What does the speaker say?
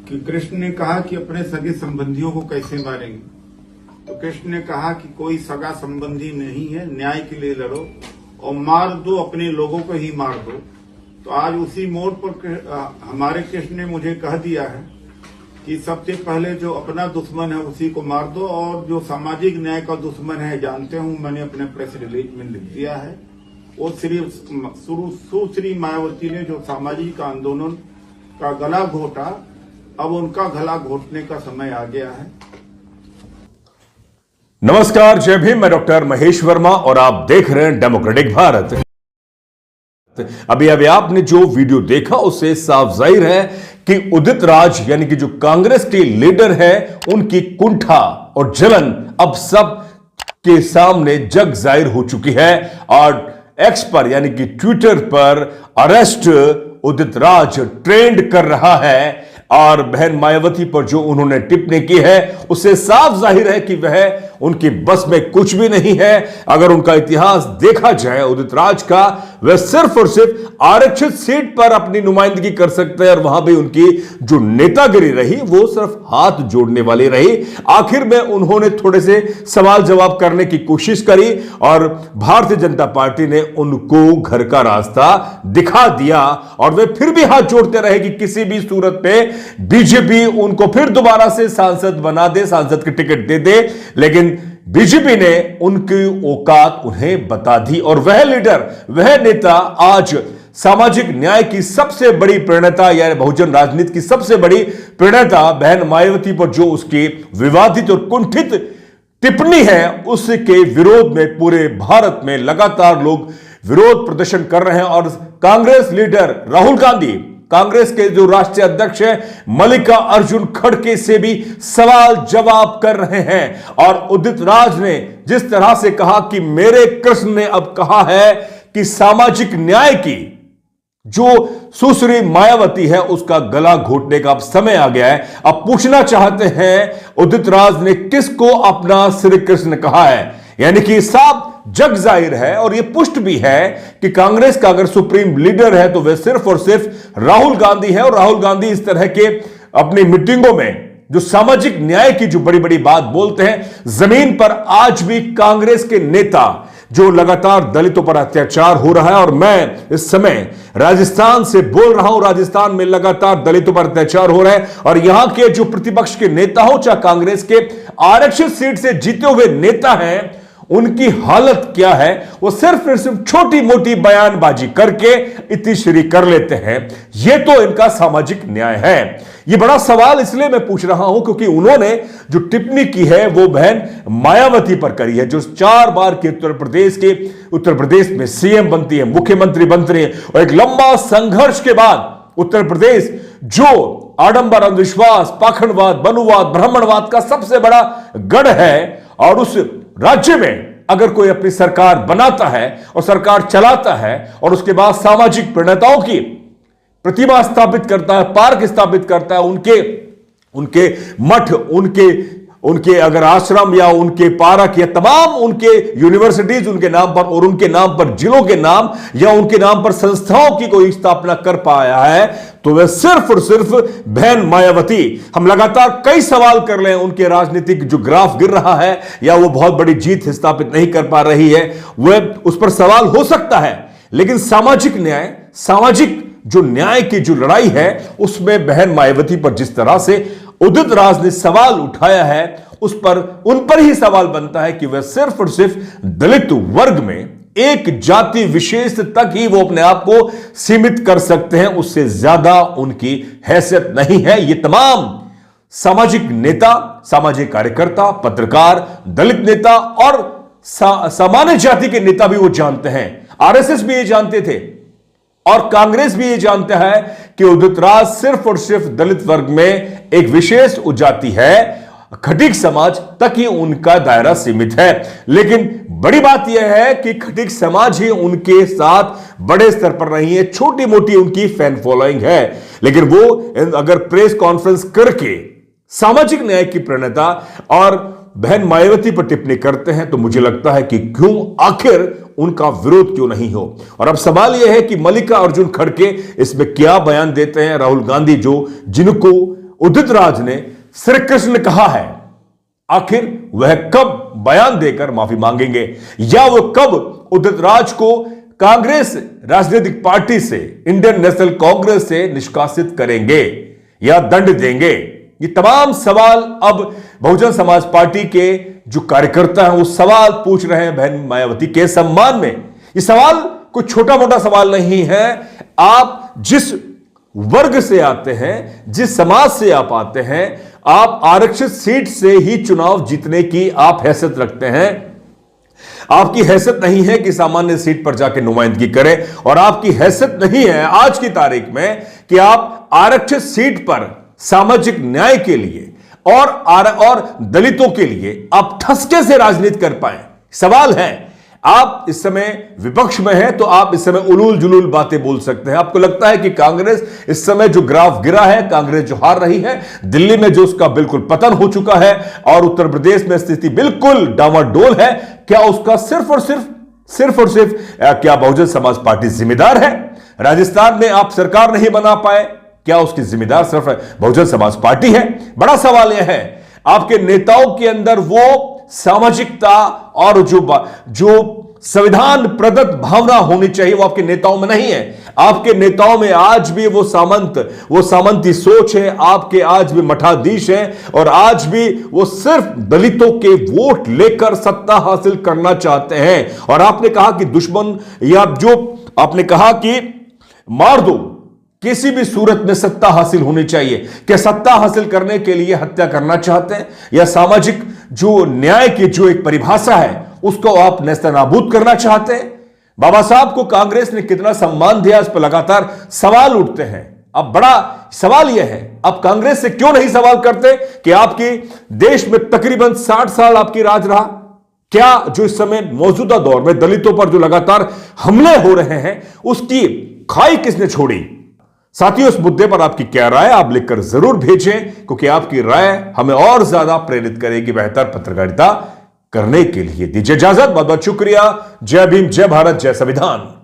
कि कृष्ण ने कहा कि अपने सगे संबंधियों को कैसे मारेंगे। तो कृष्ण ने कहा कि कोई सगा संबंधी नहीं है, न्याय के लिए लड़ो और मार दो, अपने लोगों को ही मार दो। तो आज उसी मोड़ पर हमारे कृष्ण ने मुझे कह दिया है कि सबसे पहले जो अपना दुश्मन है उसी को मार दो, और जो सामाजिक न्याय का दुश्मन है जानते हूं, मैंने अपने प्रेस रिलीज में लिख दिया है। वो सुश्री मायावती ने जो सामाजिक आंदोलन का गला घोटा, अब उनका गला घोटने का समय आ गया है। नमस्कार, जय भीम। मैं डॉक्टर महेश वर्मा और आप देख रहे हैं डेमोक्रेटिक भारत। अभी आपने जो वीडियो देखा उससे साफ जाहिर है कि उदित राज यानी कि जो कांग्रेस के लीडर है, उनकी कुंठा और जलन अब सब के सामने जग जाहिर हो चुकी है। और एक्स पर यानी कि ट्विटर पर अरेस्ट उदित राज ट्रेंड कर रहा है, और बहन मायावती पर जो उन्होंने टिप्पणी की है उससे साफ जाहिर है कि वह उनकी बस में कुछ भी नहीं है। अगर उनका इतिहास देखा जाए उदित राज का, वह सिर्फ और सिर्फ आरक्षित सीट पर अपनी नुमाइंदगी कर सकते हैं, और वहां भी उनकी जो नेतागिरी रही वो सिर्फ हाथ जोड़ने वाली रही। आखिर में उन्होंने थोड़े से सवाल जवाब करने की कोशिश करी और भारतीय जनता पार्टी ने उनको घर का रास्ता दिखा दिया, और वे फिर भी हाथ जोड़ते रहे कि किसी भी सूरत पे बीजेपी उनको फिर दोबारा से सांसद बना दे, सांसद की टिकट दे दे। लेकिन बीजेपी ने उनकी औकात उन्हें बता दी, और वह लीडर, वह नेता आज सामाजिक न्याय की सबसे बड़ी प्रणेता या बहुजन राजनीति की सबसे बड़ी प्रणेता बहन मायावती पर जो उसकी विवादित और कुंठित टिप्पणी है, उसके विरोध में पूरे भारत में लगातार लोग विरोध प्रदर्शन कर रहे हैं। और कांग्रेस लीडर राहुल गांधी, कांग्रेस के जो राष्ट्रीय अध्यक्ष है मल्लिकार्जुन खड़गे से भी सवाल जवाब कर रहे हैं। और उदित राज ने जिस तरह से कहा कि मेरे कृष्ण ने अब कहा है कि सामाजिक न्याय की जो सुश्री मायावती है उसका गला घोटने का अब समय आ गया है। अब पूछना चाहते हैं उदित राज ने किसको अपना श्री कृष्ण कहा है, यानी कि साफ जग जाहिर है और यह पुष्ट भी है कि कांग्रेस का अगर सुप्रीम लीडर है तो वह सिर्फ और सिर्फ राहुल गांधी है। और राहुल गांधी इस तरह के अपनी मीटिंगों में जो सामाजिक न्याय की जो बड़ी बड़ी बात बोलते हैं, जमीन पर आज भी कांग्रेस के नेता जो लगातार दलितों पर अत्याचार हो रहा है, और मैं इस समय राजस्थान से बोल रहा हूं, राजस्थान में लगातार दलितों पर अत्याचार हो रहा है, और यहां के जो प्रतिपक्ष के नेता हो, चाहे कांग्रेस के आरक्षित सीट से जीते हुए नेता हैं, उनकी हालत क्या है, वो सिर्फ छोटी मोटी बयानबाजी करके इतिश्री कर लेते हैं। यह तो इनका सामाजिक न्याय है। यह बड़ा सवाल इसलिए मैं पूछ रहा हूं क्योंकि उन्होंने जो टिप्पणी की है वो बहन मायावती पर करी है, जो 4 बार के उत्तर प्रदेश में सीएम बनती है, मुख्यमंत्री बनती है, और एक लंबा संघर्ष के बाद उत्तर प्रदेश जो आडंबर, अंधविश्वास, पाखंडवाद, बनुवाद, ब्राह्मणवाद का सबसे बड़ा गढ़ है, और उस राज्य में अगर कोई अपनी सरकार बनाता है और सरकार चलाता है और उसके बाद सामाजिक प्रणेताओं की प्रतिमा स्थापित करता है, पार्क स्थापित करता है, उनके मठ, उनके अगर आश्रम या उनके पार्क या तमाम उनके यूनिवर्सिटीज उनके नाम पर, और उनके नाम पर जिलों के नाम या उनके नाम पर संस्थाओं की कोई स्थापना कर पाया है, तो वह सिर्फ और सिर्फ बहन मायावती। हम लगातार कई सवाल कर रहे हैं, उनके राजनीतिक जो ग्राफ गिर रहा है या वो बहुत बड़ी जीत स्थापित नहीं कर पा रही है, वह उस पर सवाल हो सकता है। लेकिन सामाजिक न्याय, सामाजिक जो न्याय की जो लड़ाई है, उसमें बहन मायावती पर जिस तरह से उदित राज ने सवाल उठाया है, उन पर ही सवाल बनता है कि वह सिर्फ और सिर्फ दलित वर्ग में एक जाति विशेष तक ही वो अपने आप को सीमित कर सकते हैं, उससे ज्यादा उनकी हैसियत नहीं है। ये तमाम सामाजिक नेता, सामाजिक कार्यकर्ता, पत्रकार, दलित नेता और सामान्य जाति के नेता भी वो जानते हैं। आरएसएस भी ये जानते थे और कांग्रेस भी ये जानता है कि उदित राज सिर्फ और सिर्फ दलित वर्ग में एक विशेष उपजाति है, खटीक समाज तक ही उनका दायरा सीमित है। लेकिन बड़ी बात यह है कि खटीक समाज ही उनके साथ बड़े स्तर पर नहीं है, छोटी मोटी उनकी फैन फॉलोइंग है। लेकिन वो अगर प्रेस कॉन्फ्रेंस करके सामाजिक न्याय की प्रणेता और बहन मायावती पर टिप्पणी करते हैं, तो मुझे लगता है कि क्यों, आखिर उनका विरोध क्यों नहीं हो। और अब सवाल यह है कि मल्लिकार्जुन खड़गे इसमें क्या बयान देते हैं। राहुल गांधी जिनको उदित राज ने श्री कृष्ण कहा है, आखिर वह कब बयान देकर माफी मांगेंगे या वो कब उदित राज को कांग्रेस राजनीतिक पार्टी से, इंडियन नेशनल कांग्रेस से निष्कासित करेंगे या दंड देंगे? ये तमाम सवाल अब बहुजन समाज पार्टी के जो कार्यकर्ता हैं वो सवाल पूछ रहे हैं बहन मायावती के सम्मान में। ये सवाल कोई छोटा मोटा सवाल नहीं है। आप जिस वर्ग से आते हैं, जिस समाज से आप आते हैं, आप आरक्षित सीट से ही चुनाव जीतने की आप हैसियत रखते हैं। आपकी हैसियत नहीं है कि सामान्य सीट पर जाकर नुमाइंदगी करें, और आपकी हैसियत नहीं है आज की तारीख में कि आप आरक्षित सीट पर सामाजिक न्याय के लिए और दलितों के लिए आप ठसके से राजनीति कर पाए। सवाल है, आप इस समय विपक्ष में हैं तो आप इस समय उलूल जुलूल बातें बोल सकते हैं। आपको लगता है कि कांग्रेस इस समय जो ग्राफ गिरा है, कांग्रेस जो हार रही है, दिल्ली में जो उसका बिल्कुल पतन हो चुका है और उत्तर प्रदेश में स्थिति बिल्कुल डावाडोल है, क्या उसका सिर्फ और सिर्फ क्या बहुजन समाज पार्टी जिम्मेदार है? राजस्थान में आप सरकार नहीं बना पाए, क्या उसकी जिम्मेदार सिर्फ बहुजन समाज पार्टी है? बड़ा सवाल यह है, आपके नेताओं के अंदर वो सामाजिकता और जो संविधान प्रदत्त भावना होनी चाहिए वो आपके नेताओं में नहीं है। आपके नेताओं में आज भी वो सामंती सोच है, आपके आज भी मठाधीश है, और आज भी वो सिर्फ दलितों के वोट लेकर सत्ता हासिल करना चाहते हैं। और आपने कहा कि दुश्मन, या जो आपने कहा कि मार दो, किसी भी सूरत में सत्ता हासिल होनी चाहिए। क्या सत्ता हासिल करने के लिए हत्या करना चाहते हैं, या सामाजिक जो न्याय की जो एक परिभाषा है उसको आप नेस्तनाबूद करना चाहते हैं? बाबा साहब को कांग्रेस ने कितना सम्मान दिया, इस पर लगातार सवाल उठते हैं। अब बड़ा सवाल यह है, आप कांग्रेस से क्यों नहीं सवाल करते कि आपकी देश में तकरीबन 60 साल आपकी राज रहा, क्या जो इस समय मौजूदा दौर में दलितों पर जो लगातार हमले हो रहे हैं उसकी खाई किसने छोड़ी? साथियों, इस मुद्दे पर आपकी क्या राय, आप लिखकर जरूर भेजें, क्योंकि आपकी राय हमें और ज्यादा प्रेरित करेगी बेहतर पत्रकारिता करने के लिए। दीजिए इजाजत, बहुत बहुत शुक्रिया। जय भीम, जय भारत, जय संविधान।